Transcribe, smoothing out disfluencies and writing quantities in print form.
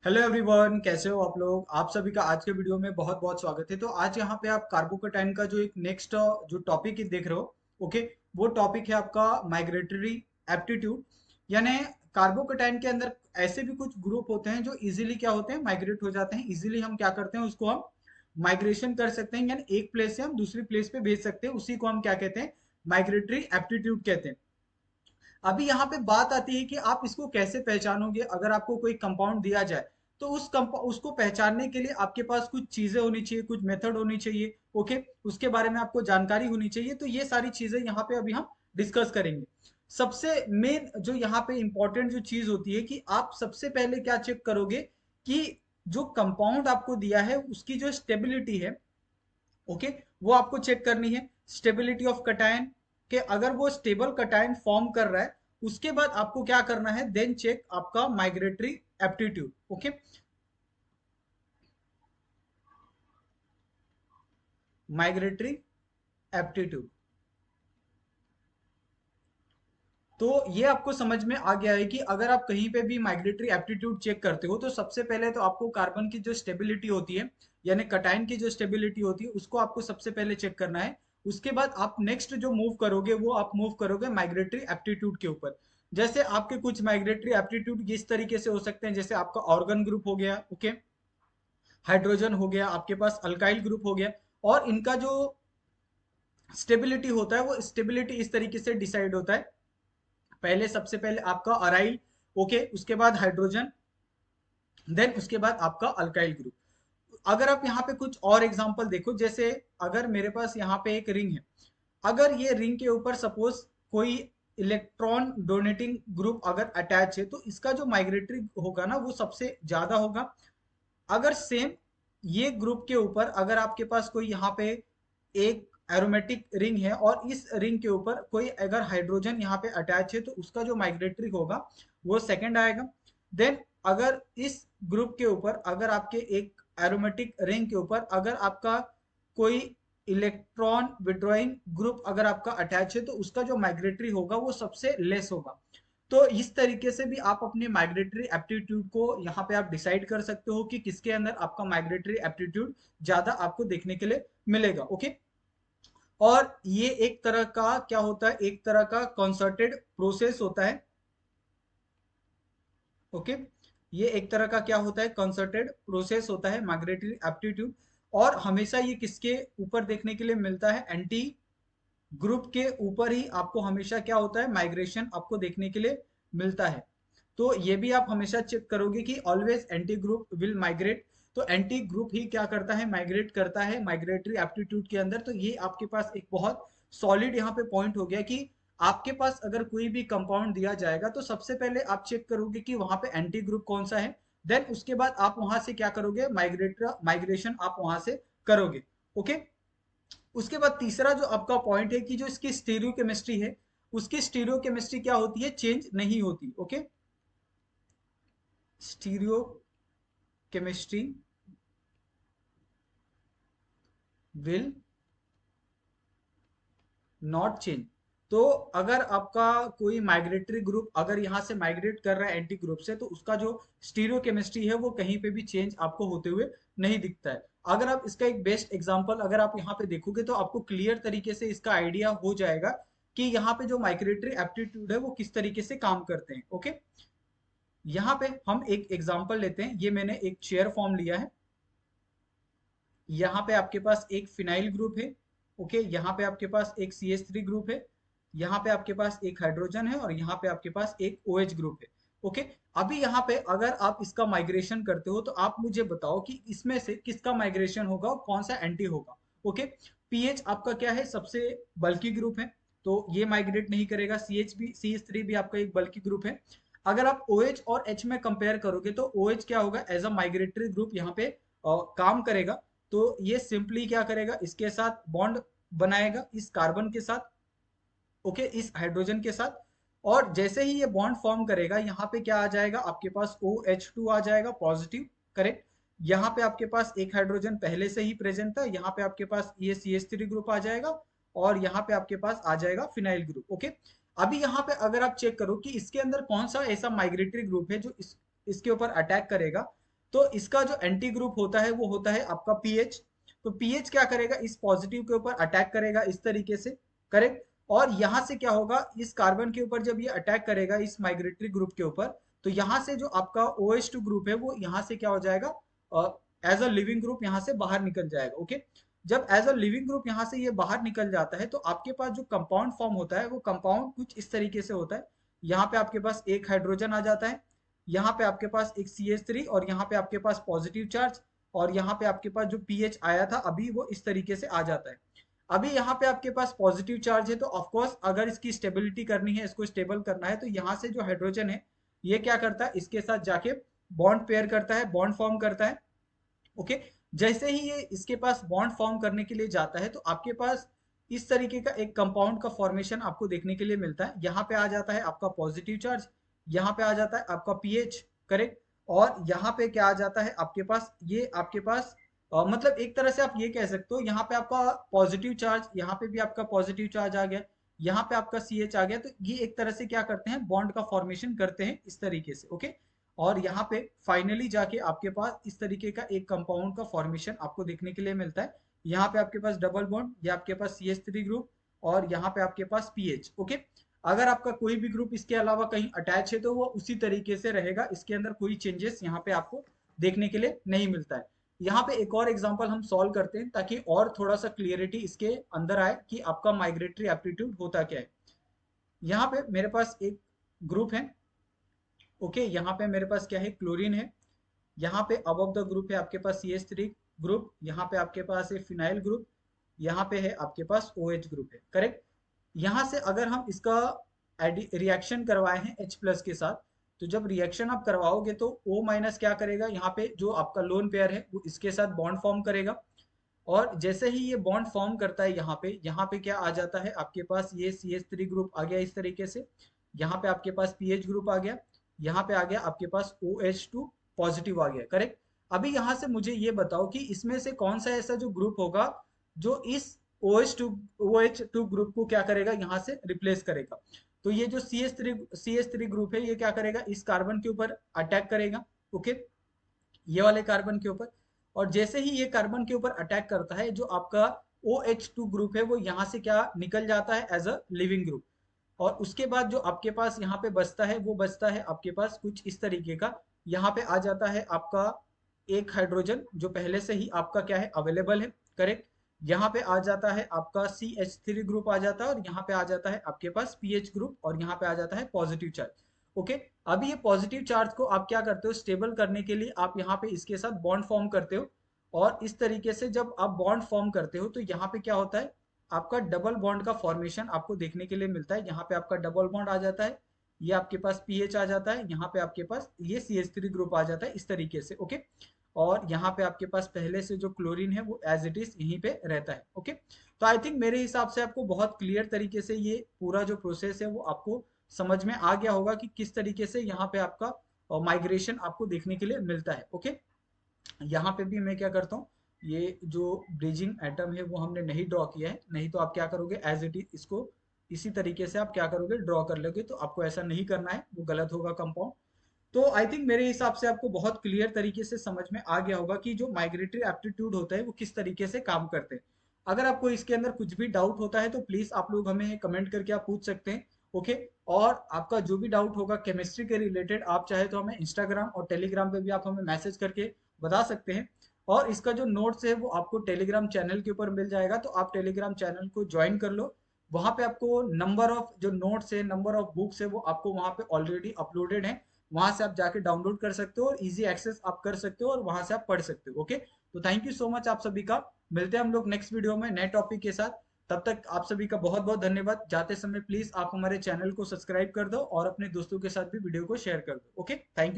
Hello everyone, कैसे हो आप लोग। आप सभी का आज के वीडियो में बहुत बहुत स्वागत है। तो आज यहाँ पे आप कार्बोकेटाइन का जो एक नेक्स्ट जो टॉपिक देख रहे हो, ओके, वो टॉपिक है आपका माइग्रेटरी एप्टीट्यूड। यानी कार्बोकेटाइन के अंदर ऐसे भी कुछ ग्रुप होते हैं जो इजीली क्या होते हैं, माइग्रेट हो जाते हैं। इजीली हम क्या करते हैं, उसको हम माइग्रेशन कर सकते हैं, यानी एक प्लेस से हम दूसरी प्लेस पे भेज सकते हैं। उसी को हम क्या कहते हैं, माइग्रेटरी एप्टीट्यूड कहते हैं। अभी यहाँ पे बात आती है कि आप इसको कैसे पहचानोगे। अगर आपको कोई कंपाउंड दिया जाए तो उसको पहचानने के लिए आपके पास कुछ चीजें होनी चाहिए, कुछ मेथड होनी चाहिए। ओके, उसके बारे में आपको जानकारी होनी चाहिए। तो ये सारी चीजें यहाँ पे अभी हम डिस्कस करेंगे। सबसे मेन जो यहाँ पे इंपॉर्टेंट जो चीज होती है कि आप सबसे पहले क्या चेक करोगे कि जो कंपाउंड आपको दिया है उसकी जो स्टेबिलिटी है, ओके, वो आपको चेक करनी है। स्टेबिलिटी ऑफ कटायन के अगर वो स्टेबल कटायन फॉर्म कर रहा है, उसके बाद आपको क्या करना है, देन चेक आपका migratory aptitude. Okay, migratory aptitude. तो ये आपको समझ में आ गया है कि अगर आप कहीं पे भी माइग्रेटरी एप्टीट्यूड चेक करते हो तो सबसे पहले तो आपको कार्बन की जो स्टेबिलिटी होती है, यानी कटायन की जो स्टेबिलिटी होती है, उसको आपको सबसे पहले चेक करना है। उसके बाद आप नेक्स्ट जो मूव करोगे वो आप मूव करोगे माइग्रेटरी एप्टीट्यूड के ऊपर। जैसे आपके कुछ माइग्रेटरी एप्टीट्यूड इस तरीके से हो सकते हैं, जैसे आपका ऑर्गन ग्रुप हो गया, ओके, हाइड्रोजन हो गया, आपके पास अल्काइल ग्रुप हो गया। और इनका जो स्टेबिलिटी होता है वो स्टेबिलिटी इस तरीके से डिसाइड होता है। पहले सबसे पहले आपका अराइल, ओके, उसके बाद हाइड्रोजन, देन उसके बाद आपका अल्काइल ग्रुप। अगर आप यहाँ पे कुछ और एग्जांपल देखो, जैसे अगर मेरे पास यहाँ पे एक रिंग है, अगर ये रिंग के ऊपर सपोज कोई इलेक्ट्रॉन डोनेटिंग ग्रुप अगर अटैच है तो इसका जो माइग्रेटरी होगा ना वो सबसे ज्यादा होगा। अगर सेम ये ग्रुप के ऊपर अगर आपके पास कोई यहाँ पे एक एरोमेटिक रिंग है और इस रिंग के ऊपर कोई अगर हाइड्रोजन यहाँ पे अटैच है तो उसका जो माइग्रेटरी होगा वो सेकंड आएगा। देन अगर इस ग्रुप के ऊपर अगर आपके एक एरोमेटिक रिंग के ऊपर अगर आपका कोई इलेक्ट्रॉन विड्रॉइंग ग्रुप अगर आपका अटैच है तो उसका जो माइग्रेटरी होगा वो सबसे लेस होगा। तो इस तरीके से भी आप अपने माइग्रेटरी एप्टीट्यूड को यहाँ पे आप डिसाइड कर सकते हो कि किसके अंदर आपका माइग्रेटरी एप्टीट्यूड ज्यादा आपको देखने के लिए मिलेगा। ओके, और ये एक तरह का क्या होता है, एक तरह का कंसर्टेड प्रोसेस होता है। ओके, ये एक तरह का क्या होता है, कंसर्टेड प्रोसेस होता है माइग्रेटरी एप्टीट्यूड। और हमेशा ये किसके ऊपर देखने के लिए मिलता है, एंटी ग्रुप के ऊपर ही आपको हमेशा क्या होता है, माइग्रेशन आपको देखने के लिए मिलता है। तो ये भी आप हमेशा चेक करोगे कि always anti group will migrate. तो एंटी ग्रुप ही क्या करता है, माइग्रेट करता है माइग्रेटरी एप्टीट्यूड के अंदर। तो ये आपके पास एक बहुत सॉलिड यहाँ पे पॉइंट हो गया कि आपके पास अगर कोई भी कंपाउंड दिया जाएगा तो सबसे पहले आप चेक करोगे कि वहां पे एंटी ग्रुप कौन सा है। देन उसके बाद आप वहां से क्या करोगे, माइग्रेशन आप वहां से करोगे। ओके, उसके बाद तीसरा जो आपका पॉइंट है कि जो इसकी स्टीरियो केमिस्ट्री है, उसकी स्टीरियो केमिस्ट्री क्या होती है, चेंज नहीं होती। Okay, stereo chemistry will not change. तो अगर आपका कोई माइग्रेटरी ग्रुप अगर यहाँ से माइग्रेट कर रहा है एंटी ग्रुप से, तो उसका जो स्टीरियो केमिस्ट्री है वो कहीं पे भी चेंज आपको होते हुए नहीं दिखता है। अगर आप इसका एक बेस्ट एग्जांपल अगर आप यहाँ पे देखोगे तो आपको क्लियर तरीके से इसका आइडिया हो जाएगा कि यहाँ पे जो माइग्रेटरी एप्टीट्यूड है वो किस तरीके से काम करते हैं। ओके, यहाँ पे हम एक एग्जांपल लेते हैं। ये मैंने एक चेयर फॉर्म लिया है। यहाँ पे आपके पास एक फिनाइल ग्रुप है, ओके, यहाँ पे आपके पास एक CH3 ग्रुप है, यहाँ पे आपके पास एक हाइड्रोजन है और यहाँ पे आपके पास एक OH ग्रुप है। ओके, अभी यहाँ पे अगर आप इसका माइग्रेशन करते हो तो आप मुझे बताओ कि इसमें से किसका माइग्रेशन होगा और कौन सा एंटी होगा। ओके, पीएच आपका क्या है, सबसे बल्कि ग्रुप है, तो ये माइग्रेट नहीं करेगा। CH3 भी आपका एक बल्कि ग्रुप है। अगर आप OH और H में कंपेयर करोगे तो OH क्या होगा, एज अ माइग्रेटरी ग्रुप यहाँ पे काम करेगा। तो ये सिंपली क्या करेगा, इसके साथ बॉन्ड बनाएगा इस कार्बन के साथ, ओके, इस हाइड्रोजन के साथ। और जैसे ही ये बॉन्ड फॉर्म करेगा यहाँ पे क्या आ जाएगा, आपके पास OH2 आ जाएगा पॉजिटिव, करेक्ट। यहाँ पे आपके पास एक हाइड्रोजन पहले से ही प्रेजेंट था, यहाँ पे आपके पास ये CH3 ग्रुप आ जाएगा और यहाँ पे आपके पास आ जाएगा फिनाइल ग्रुप। ओके, अभी यहाँ पे अगर आप चेक करो कि इसके अंदर कौन सा ऐसा माइग्रेटरी ग्रुप है जो इसके ऊपर अटैक करेगा, तो इसका जो एंटी ग्रुप होता है वो होता है आपका पीएच। तो पीएच क्या करेगा, इस पॉजिटिव के ऊपर अटैक करेगा इस तरीके से, करेक्ट। और यहां से क्या होगा, इस कार्बन के ऊपर जब ये अटैक करेगा इस माइग्रेटरी ग्रुप के ऊपर, तो यहां से जो आपका OH2 ग्रुप है वो यहां से क्या हो जाएगा, एज अ लिविंग ग्रुप यहां से बाहर निकल जाएगा। ओके, जब एज अ लिविंग ग्रुप यहां से ये बाहर निकल जाता है तो आपके पास जो कंपाउंड फॉर्म होता है वो कंपाउंड कुछ इस तरीके से होता है। यहाँ पे आपके पास एक हाइड्रोजन आ जाता है, यहाँ पे आपके पास एक CH3, और यहाँ पे आपके पास पॉजिटिव चार्ज, और यहाँ पे आपके पास जो पीएच आया था अभी वो इस तरीके से आ जाता है। अभी यहाँ पे आपके पास पॉजिटिव चार्ज है, तो ऑफकोर्स अगर इसकी स्टेबिलिटी करनी है, इसको स्टेबल करना है, तो यहाँ से जो हाइड्रोजन है ये क्या करता है, इसके साथ जाके बॉन्ड पेयर करता है, बॉन्ड फॉर्म करता है। ओके, जैसे ही ये इसके पास बॉन्ड फॉर्म करने के लिए जाता है तो आपके पास इस तरीके का एक कंपाउंड का फॉर्मेशन आपको देखने के लिए मिलता है। यहाँ पे आ जाता है आपका पॉजिटिव चार्ज, यहाँ पे आ जाता है आपका पीएच, करेक्ट। और यहाँ पे क्या आ जाता है आपके पास, ये आपके पास मतलब एक तरह से आप ये कह सकते हो, यहाँ पे आपका पॉजिटिव चार्ज, यहाँ पे भी आपका पॉजिटिव चार्ज आ गया, यहाँ पे आपका CH आ गया, तो ये एक तरह से क्या करते हैं, बॉन्ड का फॉर्मेशन करते हैं इस तरीके से। ओके, और यहाँ पे फाइनली जाके आपके पास इस तरीके का एक कंपाउंड का फॉर्मेशन आपको देखने के लिए मिलता है। यहाँ पे आपके पास डबल बॉन्ड, ये आपके पास CH3 ग्रुप, और यहाँ पे आपके पास पीएच। ओके, अगर आपका कोई भी ग्रुप इसके अलावा कहीं अटैच है तो वो उसी तरीके से रहेगा, इसके अंदर कोई चेंजेस यहाँ पे आपको देखने के लिए नहीं मिलता है। यहाँ पे एक और एग्जांपल हम सॉल्व करते हैं ताकि और थोड़ा सा क्लियरिटी इसके अंदर आए कि आपका माइग्रेटरी एप्टीट्यूड होता क्या है। यहाँ पे मेरे पास एक ग्रुप है। ओके, यहाँ पे मेरे पास क्या है, क्लोरीन है। यहाँ पे अबव द ग्रुप है आपके पास CH3 ग्रुप, यहाँ पे आपके पास है फिनाइल ग्रुप, यहाँ पे है आपके पास OH ग्रुप है, करेक्ट। यहाँ से अगर हम इसका रिएक्शन करवाए हैं H+ के साथ, तो जब रिएक्शन आप करवाओगे तो O- क्या करेगा, यहाँ पे जो आपका लोन पेयर है वो इसके साथ बॉन्ड फॉर्म करेगा। और जैसे ही ये बॉन्ड फॉर्म करता है यहाँ पे क्या आ जाता है आपके पास, ये CH3 ग्रुप आ गया इस तरीके से, यहाँ पे आपके पास पीएच ग्रुप आ गया, यहाँ पे आ गया आपके पास OH2 पॉजिटिव आ गया, करेक्ट। अभी यहाँ से मुझे ये बताओ कि इसमें से कौन सा ऐसा जो ग्रुप होगा जो इस OH2 ग्रुप को क्या करेगा, यहाँ से रिप्लेस करेगा। तो ये जो CH3 ग्रुप है ये क्या करेगा, इस कार्बन के ऊपर अटैक करेगा। ओके, ये वाले कार्बन के ऊपर, और जैसे ही ये कार्बन के ऊपर अटैक करता है जो आपका OH2 ग्रुप है वो यहाँ से क्या निकल जाता है एज अ लिविंग ग्रुप। और उसके बाद जो आपके पास यहाँ पे बचता है वो बचता है आपके पास कुछ इस तरीके का, यहाँ पे आ जाता है आपका एक हाइड्रोजन जो पहले से ही आपका क्या है, अवेलेबल है, करेक्ट। यहाँ पे आ जाता है आपका CH3 ग्रुप आ जाता है, और यहाँ पे आ जाता है आपके पास पीएच ग्रुप, और यहाँ पे आ जाता है पॉजिटिव चार्ज। ओके, अभी ये पॉजिटिव चार्ज को आप क्या करते हो, स्टेबल करने के लिए आप यहाँ पे इसके साथ बॉन्ड फॉर्म करते हो। और इस तरीके से जब आप बॉन्ड फॉर्म करते हो तो यहाँ पे क्या होता है, आपका डबल बॉन्ड का फॉर्मेशन आपको देखने के लिए मिलता है। यहाँ पे आपका डबल बॉन्ड आ जाता है, ये आपके पास पीएच आ जाता है, यहाँ पे आपके पास ये CH3 ग्रुप आ जाता है इस तरीके से। ओके, और यहाँ पे आपके पास पहले से जो क्लोरीन है वो एज इट इज यहीं पे रहता है। ओके, तो आई थिंक मेरे हिसाब से आपको बहुत क्लियर तरीके से ये पूरा जो प्रोसेस है वो आपको समझ में आ गया होगा कि किस तरीके से यहाँ पे आपका माइग्रेशन आपको देखने के लिए मिलता है। ओके, यहाँ पे भी मैं क्या करता हूँ, ये जो ब्रिजिंग एटम है वो हमने नहीं ड्रॉ किया है, नहीं तो आप क्या करोगे, एज इट इज इसको इसी तरीके से आप क्या करोगे, ड्रॉ कर लोगे, तो आपको ऐसा नहीं करना है, वो गलत होगा कंपाउंड। तो आई थिंक मेरे हिसाब से आपको बहुत क्लियर तरीके से समझ में आ गया होगा कि जो माइग्रेटरी एप्टीट्यूड होता है वो किस तरीके से काम करते हैं। अगर आपको इसके अंदर कुछ भी डाउट होता है तो प्लीज आप लोग हमें कमेंट करके आप पूछ सकते हैं। ओके, और आपका जो भी डाउट होगा केमिस्ट्री के रिलेटेड, आप चाहे तो हमें इंस्टाग्राम और टेलीग्राम पे भी आप हमें मैसेज करके बता सकते हैं। और इसका जो नोट्स है वो आपको टेलीग्राम चैनल के ऊपर मिल जाएगा, तो आप टेलीग्राम चैनल को ज्वाइन कर लो। वहां पे आपको नंबर ऑफ जो नोट्स है, नंबर ऑफ बुक्स है, वो आपको वहां पे ऑलरेडी अपलोडेड है। वहां से आप जाके डाउनलोड कर सकते हो और इजी एक्सेस आप कर सकते हो और वहां से आप पढ़ सकते हो। ओके, तो थैंक यू सो मच आप सभी का। मिलते हैं हम लोग नेक्स्ट वीडियो में नए टॉपिक के साथ। तब तक आप सभी का बहुत बहुत धन्यवाद। जाते समय प्लीज आप हमारे चैनल को सब्सक्राइब कर दो और अपने दोस्तों के साथ भी वीडियो को शेयर कर दो। Okay, thank you.